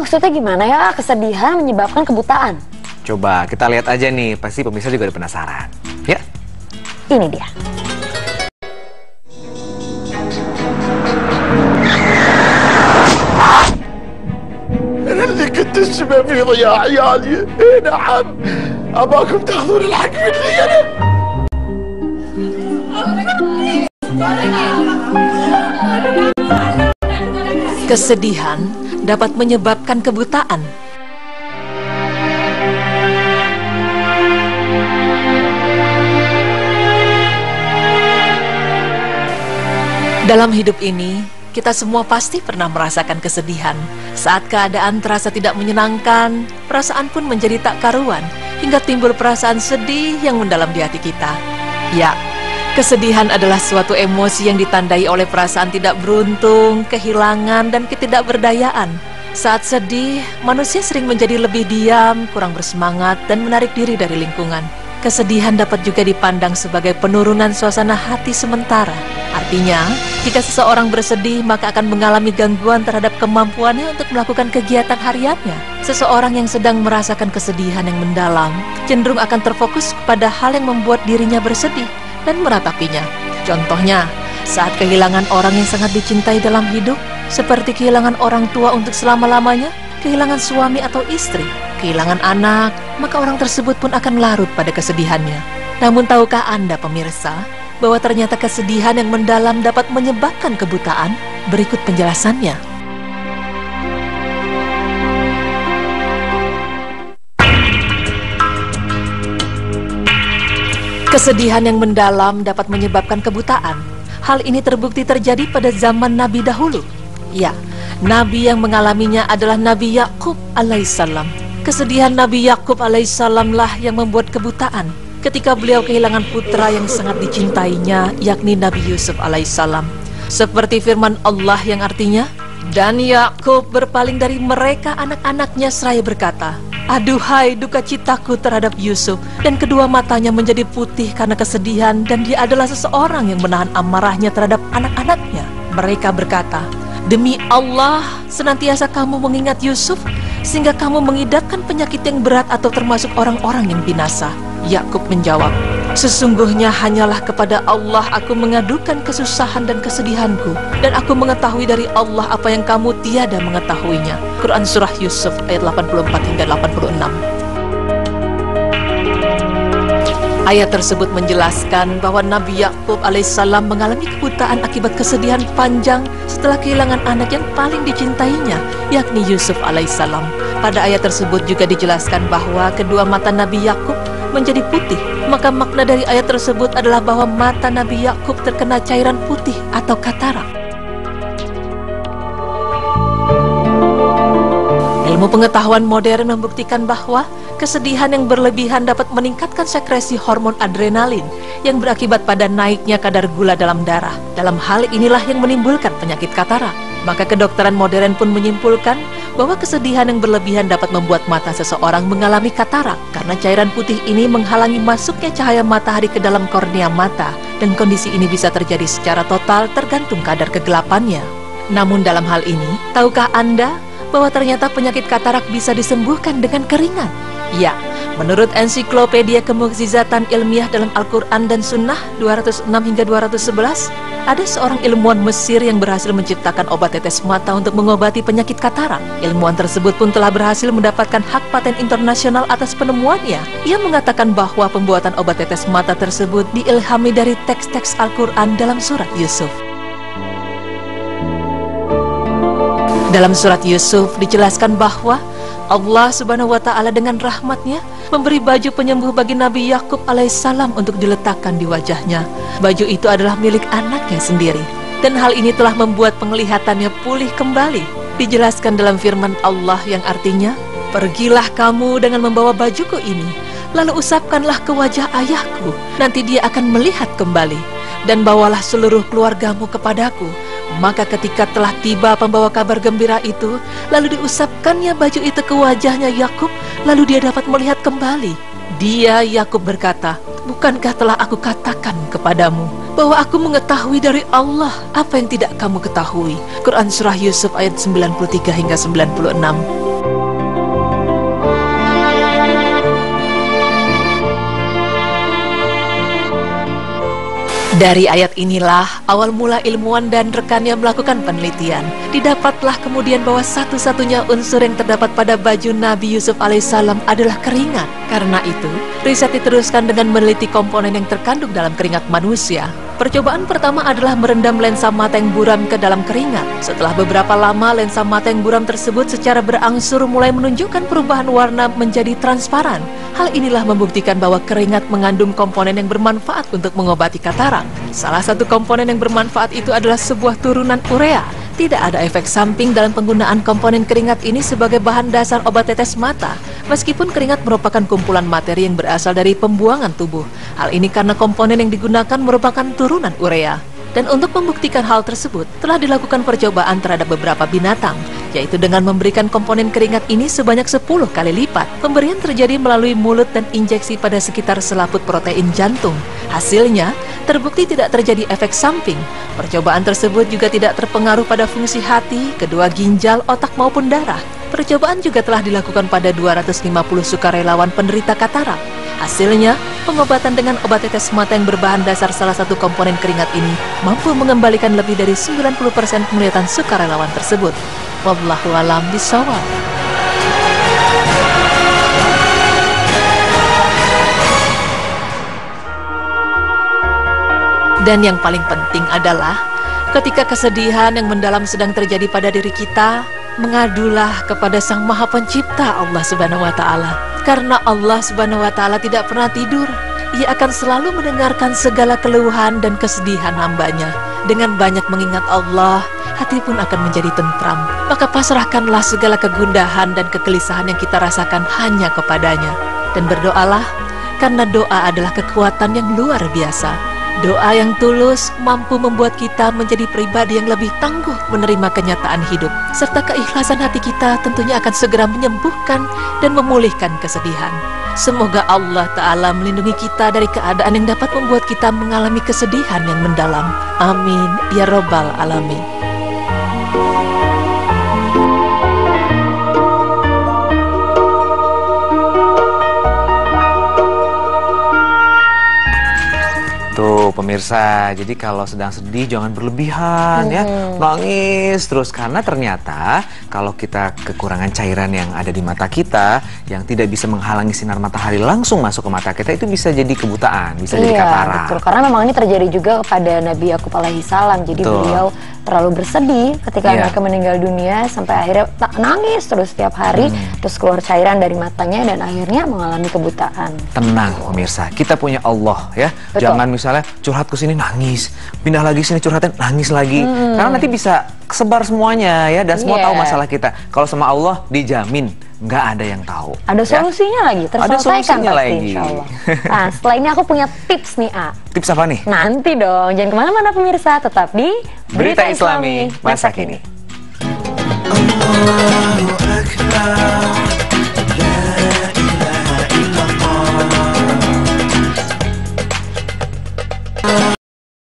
maksudnya gimana ya? Kesedihan menyebabkan kebutaan. Coba kita lihat aja nih, pasti pemirsa juga udah penasaran. Ya. Ini dia. أنا اللي كنت السبب في ضياع عيالي. نعم، أباكم تاخذون الحق مني أنا. Kesedihan dapat menyebabkan kebutaan. Dalam hidup ini, kita semua pasti pernah merasakan kesedihan. Saat keadaan terasa tidak menyenangkan, perasaan pun menjadi tak karuan, hingga timbul perasaan sedih yang mendalam di hati kita. Ya, kesedihan adalah suatu emosi yang ditandai oleh perasaan tidak beruntung, kehilangan, dan ketidakberdayaan. Saat sedih, manusia sering menjadi lebih diam, kurang bersemangat, dan menarik diri dari lingkungan. Kesedihan dapat juga dipandang sebagai penurunan suasana hati sementara. Artinya, jika seseorang bersedih, maka akan mengalami gangguan terhadap kemampuannya untuk melakukan kegiatan hariannya. Seseorang yang sedang merasakan kesedihan yang mendalam, cenderung akan terfokus pada hal yang membuat dirinya bersedih dan meratapinya. Contohnya, saat kehilangan orang yang sangat dicintai dalam hidup, seperti kehilangan orang tua untuk selama-lamanya, kehilangan suami atau istri, kehilangan anak, maka orang tersebut pun akan larut pada kesedihannya. Namun tahukah Anda pemirsa, bahwa ternyata kesedihan yang mendalam dapat menyebabkan kebutaan? Berikut penjelasannya. Kesedihan yang mendalam dapat menyebabkan kebutaan. Hal ini terbukti terjadi pada zaman Nabi dahulu. Ya, Nabi yang mengalaminya adalah Nabi Yakub alaihissalam. Kesedihan Nabi Yakub alaihissalam lah yang membuat kebutaan ketika beliau kehilangan putra yang sangat dicintainya, yakni Nabi Yusuf alaihissalam. Seperti firman Allah yang artinya, dan Yakub berpaling dari mereka anak-anaknya seraya berkata, aduhai duka citaku terhadap Yusuf, dan kedua matanya menjadi putih karena kesedihan, dan dia adalah seseorang yang menahan amarahnya terhadap anak-anaknya. Mereka berkata, demi Allah, senantiasa kamu mengingat Yusuf, sehingga kamu mengidapkan penyakit yang berat atau termasuk orang-orang yang binasa. Yakub menjawab, sesungguhnya hanyalah kepada Allah aku mengadukan kesusahan dan kesedihanku, dan aku mengetahui dari Allah apa yang kamu tiada mengetahuinya. Quran Surah Yusuf ayat 84 hingga 86. Ayat tersebut menjelaskan bahwa Nabi Yakub alaihissalam mengalami kebutaan akibat kesedihan panjang setelah kehilangan anak yang paling dicintainya, yakni Yusuf alaihissalam. Pada ayat tersebut juga dijelaskan bahwa kedua mata Nabi Yakub menjadi putih. Maka makna dari ayat tersebut adalah bahwa mata Nabi Yakub terkena cairan putih atau katarak. Ilmu pengetahuan modern membuktikan bahwa kesedihan yang berlebihan dapat meningkatkan sekresi hormon adrenalin yang berakibat pada naiknya kadar gula dalam darah. Dalam hal inilah yang menimbulkan penyakit katarak. Maka kedokteran modern pun menyimpulkan bahwa kesedihan yang berlebihan dapat membuat mata seseorang mengalami katarak karena cairan putih ini menghalangi masuknya cahaya matahari ke dalam kornea mata, dan kondisi ini bisa terjadi secara total tergantung kadar kegelapannya. Namun dalam hal ini, tahukah Anda bahwa ternyata penyakit katarak bisa disembuhkan dengan keringat? Ya, menurut ensiklopedia kemukjizatan ilmiah dalam Al-Quran dan Sunnah 206 hingga 211, ada seorang ilmuwan Mesir yang berhasil menciptakan obat tetes mata untuk mengobati penyakit katarak. Ilmuwan tersebut pun telah berhasil mendapatkan hak paten internasional atas penemuannya. Ia mengatakan bahwa pembuatan obat tetes mata tersebut diilhami dari teks-teks Al-Quran dalam surat Yusuf. Dalam surat Yusuf dijelaskan bahwa Allah subhanahu wa ta'ala dengan rahmatnya memberi baju penyembuh bagi Nabi Yakub alaihissalam untuk diletakkan di wajahnya. Baju itu adalah milik anaknya sendiri, dan hal ini telah membuat penglihatannya pulih kembali. Dijelaskan dalam firman Allah yang artinya, pergilah kamu dengan membawa bajuku ini, lalu usapkanlah ke wajah ayahku, nanti dia akan melihat kembali, dan bawalah seluruh keluargamu kepadaku. Maka ketika telah tiba pembawa kabar gembira itu, lalu diusapkannya baju itu ke wajahnya Yakub, lalu dia dapat melihat kembali. Dia, Yakub, berkata, bukankah telah aku katakan kepadamu bahwa aku mengetahui dari Allah apa yang tidak kamu ketahui? Quran Surah Yusuf ayat 93 hingga 96. Dari ayat inilah awal mula ilmuwan dan rekannya melakukan penelitian. Didapatlah kemudian bahwa satu-satunya unsur yang terdapat pada baju Nabi Yusuf alaihissalam adalah keringat. Karena itu, riset diteruskan dengan meneliti komponen yang terkandung dalam keringat manusia. Percobaan pertama adalah merendam lensa mata yang buram ke dalam keringat. Setelah beberapa lama, lensa mata yang buram tersebut secara berangsur mulai menunjukkan perubahan warna menjadi transparan. Hal inilah membuktikan bahwa keringat mengandung komponen yang bermanfaat untuk mengobati katarak. Salah satu komponen yang bermanfaat itu adalah sebuah turunan urea. Tidak ada efek samping dalam penggunaan komponen keringat ini sebagai bahan dasar obat tetes mata, meskipun keringat merupakan kumpulan materi yang berasal dari pembuangan tubuh. Hal ini karena komponen yang digunakan merupakan turunan urea. Dan untuk membuktikan hal tersebut, telah dilakukan percobaan terhadap beberapa binatang, yaitu dengan memberikan komponen keringat ini sebanyak 10 kali lipat. Pemberian terjadi melalui mulut dan injeksi pada sekitar selaput protein jantung. Hasilnya, terbukti tidak terjadi efek samping. Percobaan tersebut juga tidak terpengaruh pada fungsi hati, kedua ginjal, otak maupun darah. Percobaan juga telah dilakukan pada 250 sukarelawan penderita katarak. Hasilnya, pengobatan dengan obat tetes mata yang berbahan dasar salah satu komponen keringat ini mampu mengembalikan lebih dari 90% penglihatan sukarelawan tersebut. Wallahu a'lam bishawab. Dan yang paling penting adalah ketika kesedihan yang mendalam sedang terjadi pada diri kita, mengadulah kepada Sang Maha Pencipta Allah Subhanahu wa Ta'ala. Karena Allah Subhanahu wa Ta'ala tidak pernah tidur. Ia akan selalu mendengarkan segala keluhan dan kesedihan hambanya. Dengan banyak mengingat Allah, hati pun akan menjadi tentram. Maka pasrahkanlah segala kegundahan dan kegelisahan yang kita rasakan hanya kepadanya. Dan berdoalah, karena doa adalah kekuatan yang luar biasa. Doa yang tulus mampu membuat kita menjadi pribadi yang lebih tangguh menerima kenyataan hidup. Serta keikhlasan hati kita tentunya akan segera menyembuhkan dan memulihkan kesedihan. Semoga Allah Ta'ala melindungi kita dari keadaan yang dapat membuat kita mengalami kesedihan yang mendalam. Amin. Ya Rabbal Alamin. Tuh pemirsa, jadi kalau sedang sedih jangan berlebihan ya, nangis terus. Karena ternyata kalau kita kekurangan cairan yang ada di mata kita, yang tidak bisa menghalangi sinar matahari langsung masuk ke mata kita, itu bisa jadi kebutaan, bisa jadi katarak. Betul, karena memang ini terjadi juga kepada Nabi Yakub alaihissalam. Jadi beliau terlalu bersedih ketika mereka meninggal dunia, sampai akhirnya nangis terus setiap hari, terus keluar cairan dari matanya dan akhirnya mengalami kebutaan. Tenang pemirsa, kita punya Allah ya. Betul. Jangan misalnya curhat ke sini nangis, pindah lagi sini curhatin nangis lagi. Karena nanti bisa kesebar semuanya ya, dan semua tahu masalah kita. Kalau sama Allah dijamin nggak ada yang tahu. Ada solusinya lagi, terselesaikan pasti insya Allah. Nah, setelah ini aku punya tips nih, A. Tips apa nih? Nanti dong, jangan kemana-mana pemirsa, tetap di Berita Islami Masa Kini. Allahu Akbar.